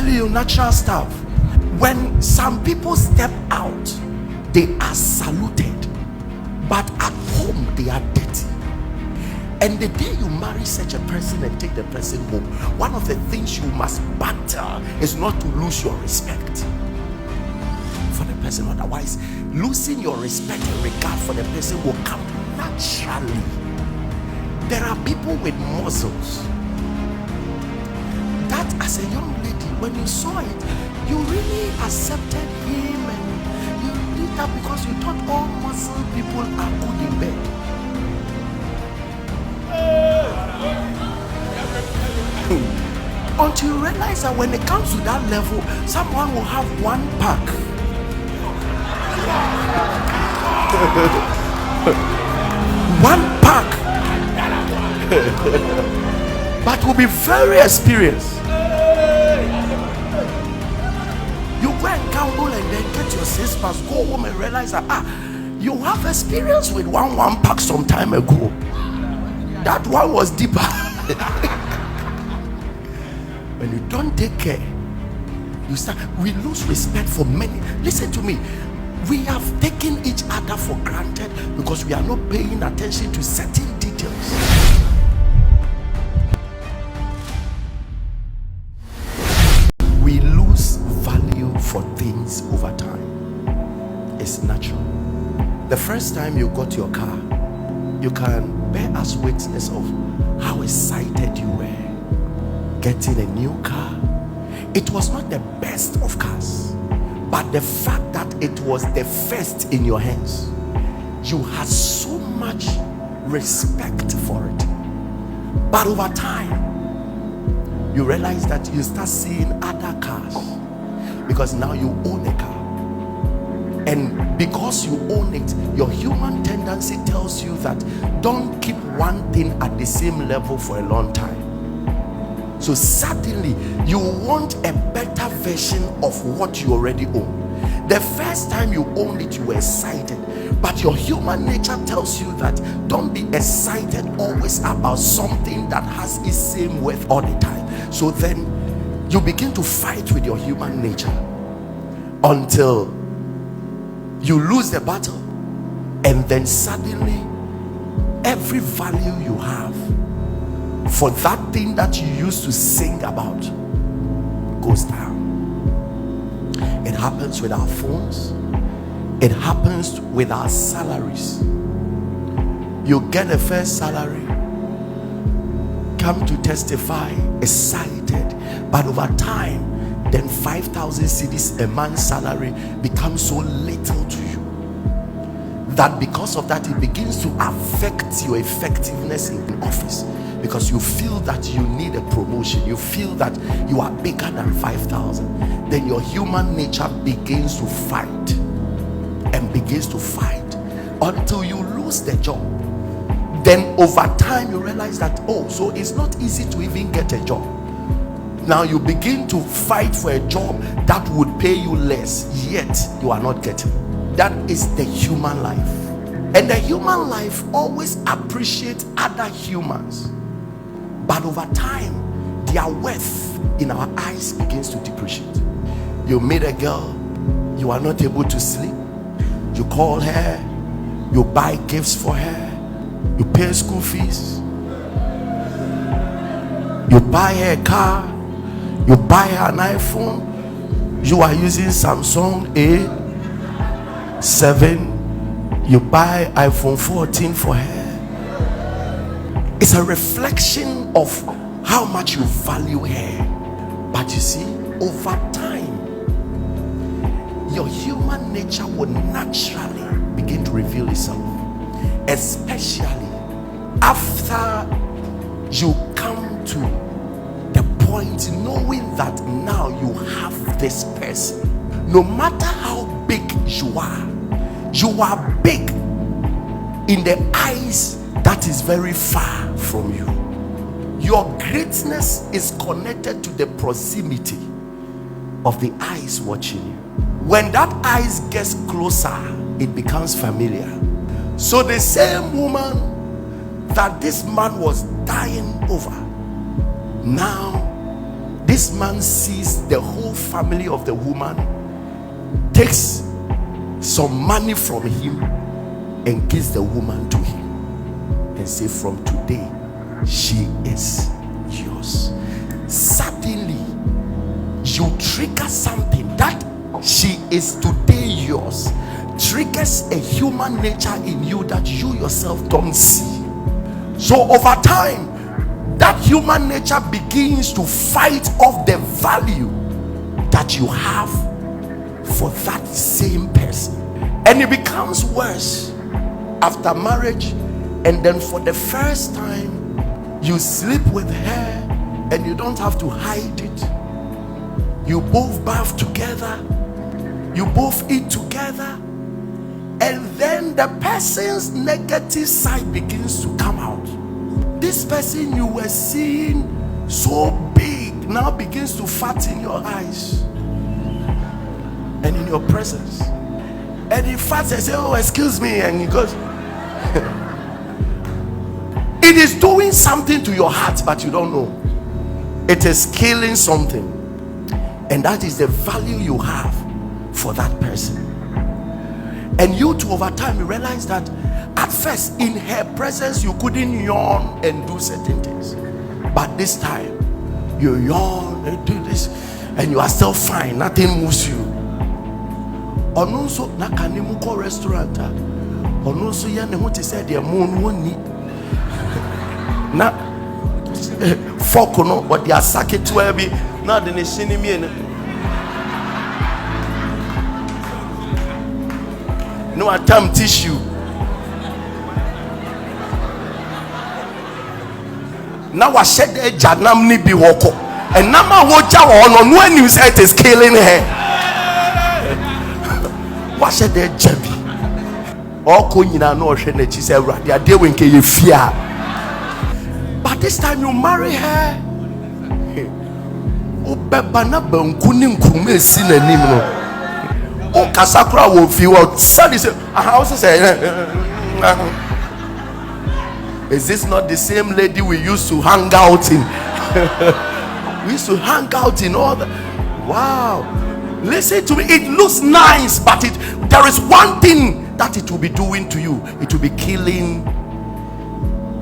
telling you natural stuff. When some people step out, they are saluted, but at home they are dirty. And the day you marry such a person and take the person home, one of the things you must battle is not to lose your respect for the person. Otherwise, losing your respect and regard for the person will come naturally. There are people with muscles that, as a young lady, when you saw it, you really accepted him, and you did that because you thought all muscle people are good in bed. Until you realize that when it comes to that level, someone will have one pack. One pack. But will be very experienced. You go and gamble and then get your 6 packs, go home and realize that you have experience with one pack some time ago. That one was deeper. When you don't take care, we lose respect for many. Listen to me. We have taken each other for granted because we are not paying attention to certain details. We lose value for things over time. It's natural. The first time you got your car, you can bear us witness of how excited you were getting a new car. It was not the best of cars, but the fact that it was the first in your hands, you had so much respect for it. But over time, you realize that you start seeing other cars because now you own a car. And because you own it, your human tendency tells you that don't keep one thing at the same level for a long time. So suddenly you want a better version of what you already own. The first time you owned it, you were excited, but your human nature tells you that don't be excited always about something that has its same worth all the time. So then you begin to fight with your human nature until you lose the battle, and then suddenly every value you have for that thing that you used to sing about goes down. It happens with our phones. It happens with our salaries. You get the first salary, come to testify, excited, but over time, then 5,000 cedis a month's salary becomes so little to you that because of that, it begins to affect your effectiveness in office, because you feel that you need a promotion, you feel that you are bigger than 5,000. Then your human nature begins to fight and begins to fight until you lose the job. Then over time you realize that, oh, so it's not easy to even get a job. Now you begin to fight for a job that would pay you less, yet you are not getting. That is the human life. And the human life always appreciates other humans, but over time their worth in our eyes begins to depreciate. You meet a girl, you are not able to sleep, you call her, you buy gifts for her, you pay school fees, you buy her a car, you buy her an iPhone, you are using Samsung A7, you buy iPhone 14 for her. It's a reflection of how much you value her. But you see, over time, your human nature will naturally begin to reveal itself, especially after you come to the point knowing that now you have this person. No matter how big you are big in the eyes that is very far from you. Your greatness is connected to the proximity of the eyes watching you. When that eyes gets closer, it becomes familiar. So the same woman that this man was dying over, now this man sees the whole family of the woman, takes some money from him and gives the woman to him and say, from today she is yours. Suddenly you trigger something that she is today yours, triggers a human nature in you that you yourself don't see. So over time, that human nature begins to fight off the value that you have for that same person. And it becomes worse after marriage, and then for the first time you sleep with her and you don't have to hide it. You both bath together, you both eat together, and then the person's negative side begins to come out. This person you were seeing so big now begins to fat in your eyes and in your presence. And he farts and says, oh, excuse me, and he goes. It is doing something to your heart, but you don't know. It is killing something, and that is the value you have for that person. And you too, over time, you realize that at first in her presence you couldn't yawn and do certain things, but this time you yawn and do this and you are still fine, nothing moves you. Or no, so na kanimuko restaurant or no, so ya ne ho te say the moon woni na fork no but their sake to be na the nation me no attempt tissue. Now I said the janam ni bi woko and nama woja ono no any say it is killing her. What said the jabi all ko nyina no hwe na chi say awrade ade we nke ye fia. But this time you marry her, obeba na banku ni nkume esi na nim no o kasakura wo fi wo say house say is this not the same lady we used to hang out in? We used to hang out in all the... Wow. Listen to me. It looks nice, but there is one thing that it will be doing to you. It will be killing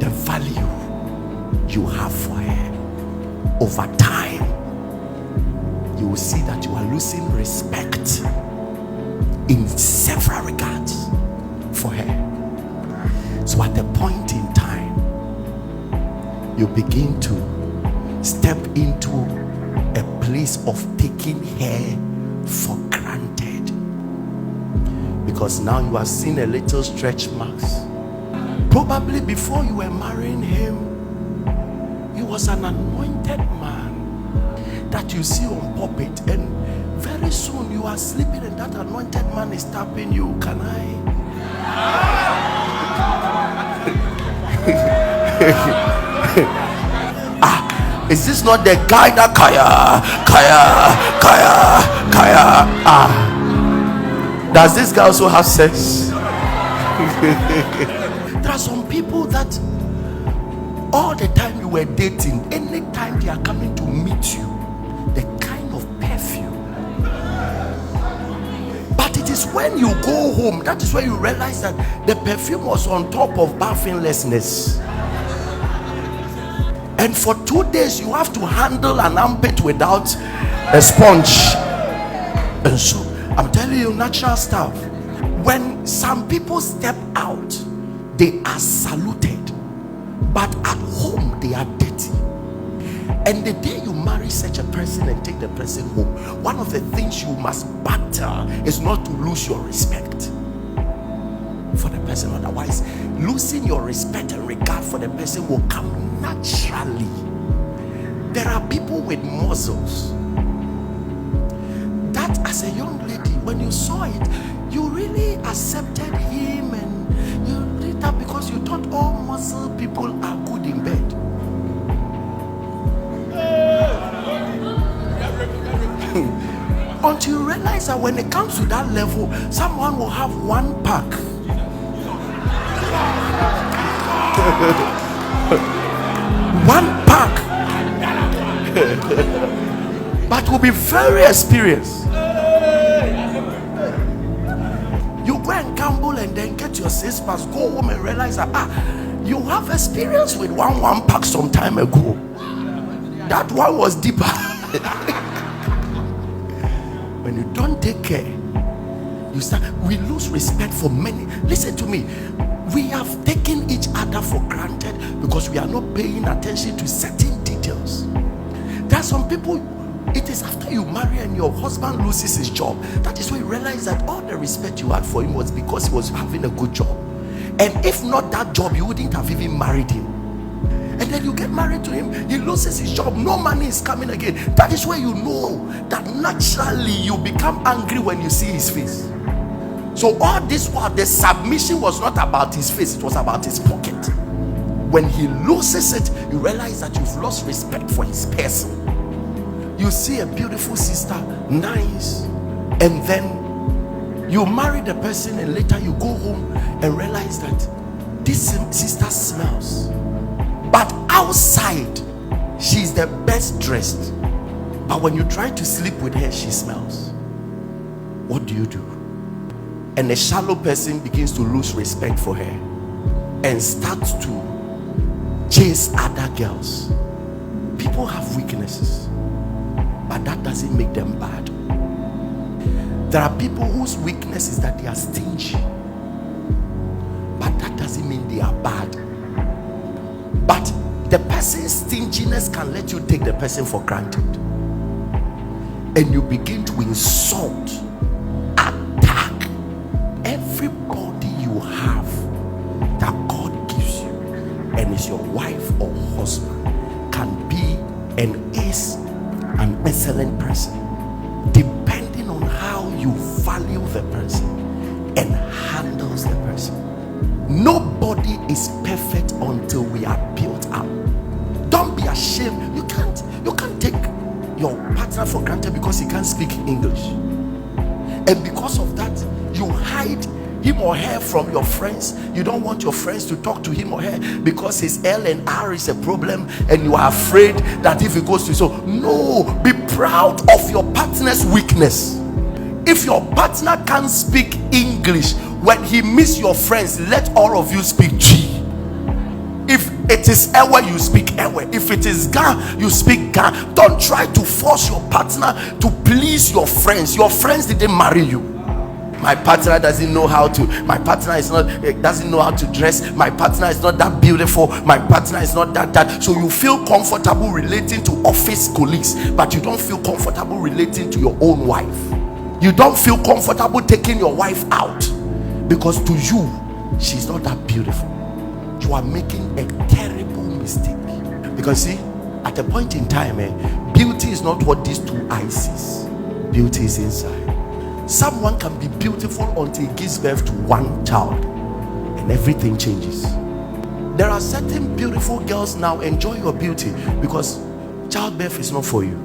the value you have for her. Over time, you will see that you are losing respect in several regards for her. So at the point in time, you begin to step into a place of taking her for granted, because now you are seeing a little stretch marks. Probably before you were marrying him, he was an anointed man that you see on pulpit, and very soon you are sleeping and that anointed man is tapping you. Can I? Is this not the guy that does this guy also have sex? There are some people that all the time you were dating, anytime they are coming to meet you, the kind of perfume. But it is when you go home, that is when you realize that the perfume was on top of baffinglessness. And for 2 days you have to handle an armpit without a sponge. And so I'm telling you, natural stuff. When some people step out, they are saluted, but at home they are dirty. And the day you marry such a person and take the person home, one of the things you must battle is not to lose your respect for the person. Otherwise, losing your respect and regard for the person will come naturally. There are people with muscles that as a young lady, when you saw it, you really accepted him, and you did that because you thought all muscle people are good in bed. Until you realize that when it comes to that level, someone will have one pack. One pack. that will be very experienced. You go and gamble and then get your 6 packs, go home and realize that you have experience with one pack some time ago. That one was deeper. When you don't take care, we lose respect for many. Listen to me. We have taken each other for granted because we are not paying attention to certain details. There are some people, it is after you marry and your husband loses his job, that is when you realize that all the respect you had for him was because he was having a good job. And if not that job, you wouldn't have even married him. And then you get married to him, he loses his job, no money is coming again. That is where you know that naturally you become angry when you see his face. So all this while, the submission was not about his face, it was about his pocket. When he loses it, you realize that you've lost respect for his person. You see a beautiful sister, nice, and then you marry the person and later you go home and realize that this sister smells. But outside, she's the best dressed. But when you try to sleep with her, she smells. What do? And a shallow person begins to lose respect for her and starts to chase other girls. People have weaknesses, but that doesn't make them bad. There are people whose weakness is that they are stingy, but that doesn't mean they are bad. But the person's stinginess can let you take the person for granted, and you begin to insult, attack everybody you have that God gives you, and is your wife or husband, can be and is an excellent person, depending on how you value the person and handles the person. Nobody is perfect until we are built up. Don't be ashamed. You can't take your partner for granted because he can't speak English, and because of that you hide him or her from your friends. You don't want your friends to talk to him or her because his L and R is a problem, and you are afraid that if he goes to no, be proud of your partner's weakness. If your partner can't speak English, when he meets your friends, let all of you speak G. If it is Ewe, you speak Ewe. If it is Ga, you speak Ga. Don't try to force your partner to please your friends. Your friends didn't marry you. My partner doesn't know how to. My partner doesn't know how to dress. My partner is not that beautiful. My partner is not that. So you feel comfortable relating to office colleagues, but you don't feel comfortable relating to your own wife. You don't feel comfortable taking your wife out because to you, she's not that beautiful. You are making a terrible mistake. Because see, at a point in time, beauty is not what these two eyes sees. Beauty is inside. Someone can be beautiful until he gives birth to one child, and everything changes. There are certain beautiful girls now, enjoy your beauty because childbirth is not for you.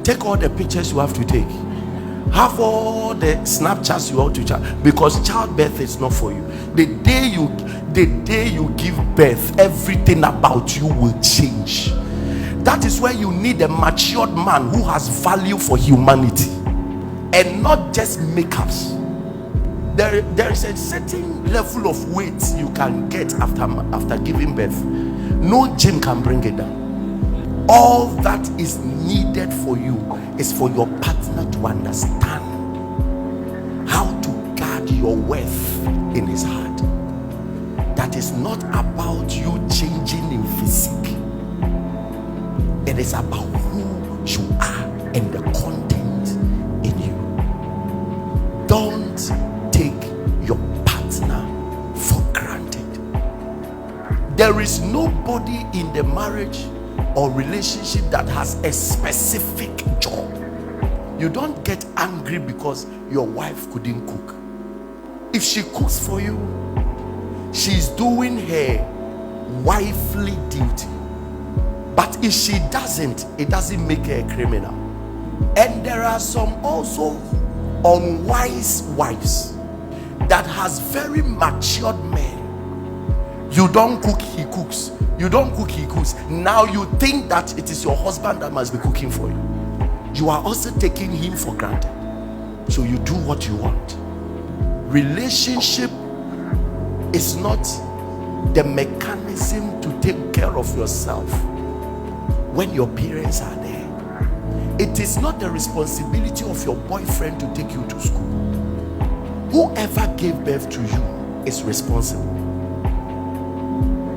Take all the pictures you have to take, have all the Snapchats you want to chat, because childbirth is not for you. The day you give birth, everything about you will change. That is where you need a matured man who has value for humanity and not just makeups. There is a certain level of weight you can get after giving birth. No gym can bring it down. All that is needed for you is for your partner to understand how to guard your worth in his heart. That is not about you changing in physique. It is about who you are and the content in you. Don't take your partner for granted. There is nobody in the marriage or relationship that has a specific job. You don't get angry because your wife couldn't cook. If she cooks for you, she's doing her wifely duty. But if she doesn't, it doesn't make her a criminal. And there are some also unwise wives that has very matured men You don't cook, he cooks. You don't cook, he cooks. Now you think that it is your husband that must be cooking for you. You are also taking him for granted. So you do what you want. Relationship is not the mechanism to take care of yourself when your parents are there. It is not the responsibility of your boyfriend to take you to school. Whoever gave birth to you is responsible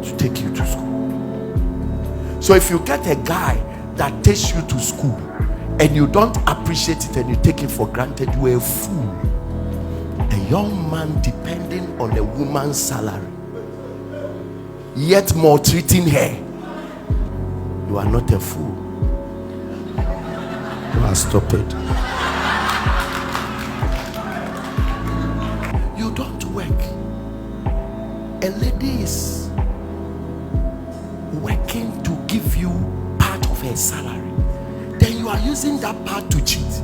to take you to school. So if you get a guy that takes you to school and you don't appreciate it and you take it for granted, you are a fool. A young man depending on a woman's salary, yet maltreating her, you are not a fool. You are stupid. You don't work. A lady is working to give you part of her salary, then you are using that part to cheat.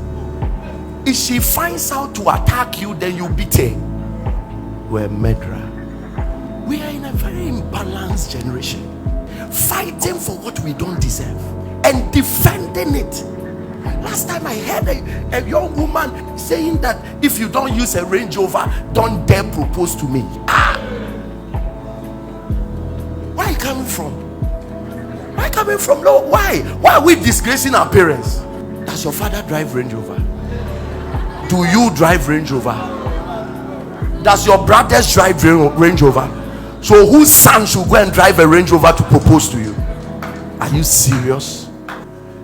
If she finds out to attack you, then you beat her. We're a murderer. We are in a very imbalanced generation, fighting for what we don't deserve and defending it. Last time I heard a young woman saying that if you don't use a Range Rover, don't dare propose to me. Where are you coming from? Where are you coming from? No, why are we disgracing our parents? Does your father drive Range Rover? Do you drive Range Rover? Does your brothers drive Range Rover? So whose son should go and drive a Range Rover to propose to you? Are you serious?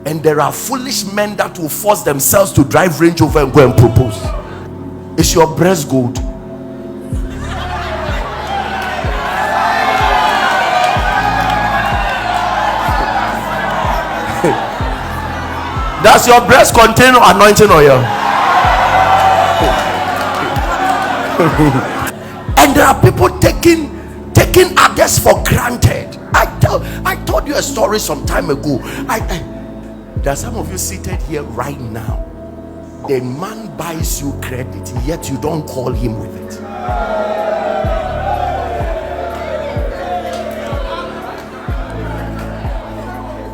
And there are foolish men that will force themselves to drive Range Rover and go and propose. Is your breast gold? Does your breast contain anointing oil? And there are people taking others for granted. I told you a story some time ago. There are some of you seated here right now. The man buys you credit, yet you don't call him with it.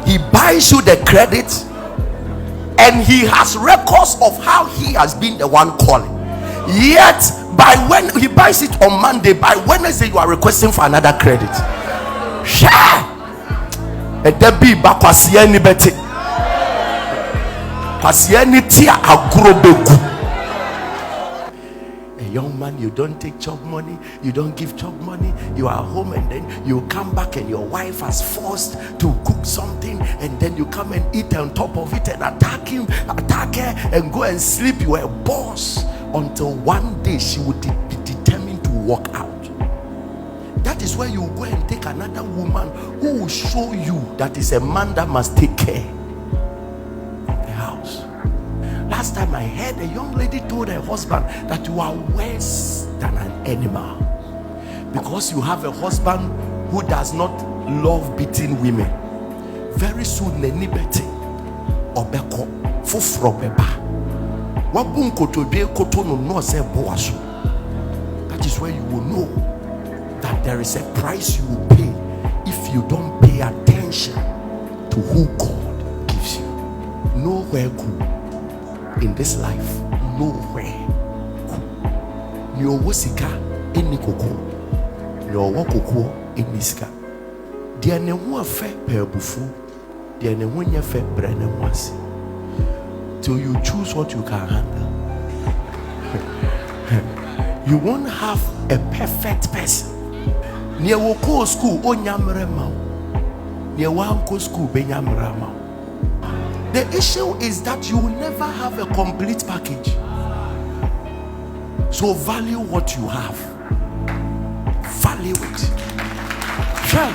He buys you the credit, and he has records of how he has been the one calling. Yet, by when he buys it on Monday, by Wednesday you are requesting for another credit. Share. And there be bakwasi anybody. A young man, you don't take job money, you don't give job money, you are home, and then you come back and your wife has forced to cook something, and then you come and eat on top of it and attack her and go and sleep. You are a boss until one day she would be determined to walk out. That is where you go and take another woman who will show you that is a man that must take care. Last time I heard a young lady told her husband that you are worse than an animal because you have a husband who does not love beating women. Very soon neni beti obeko fufro beba wabunko to be kotono no se boaso. That is where you will know that there is a price you will pay if you don't pay attention to who God gives you. Nowhere good in this life, nowhere. Nyo wosika eni koko, nyo wokoko eni sika. Dia ne hu afe pebufu, dia ne hu nya fe brane wasi. Till you choose what you can handle. You won't have a perfect person. Near woko school onyamre ma. Near wanko school benyamra ma. The issue is that you will never have a complete package. So value what you have. Value it. Sure.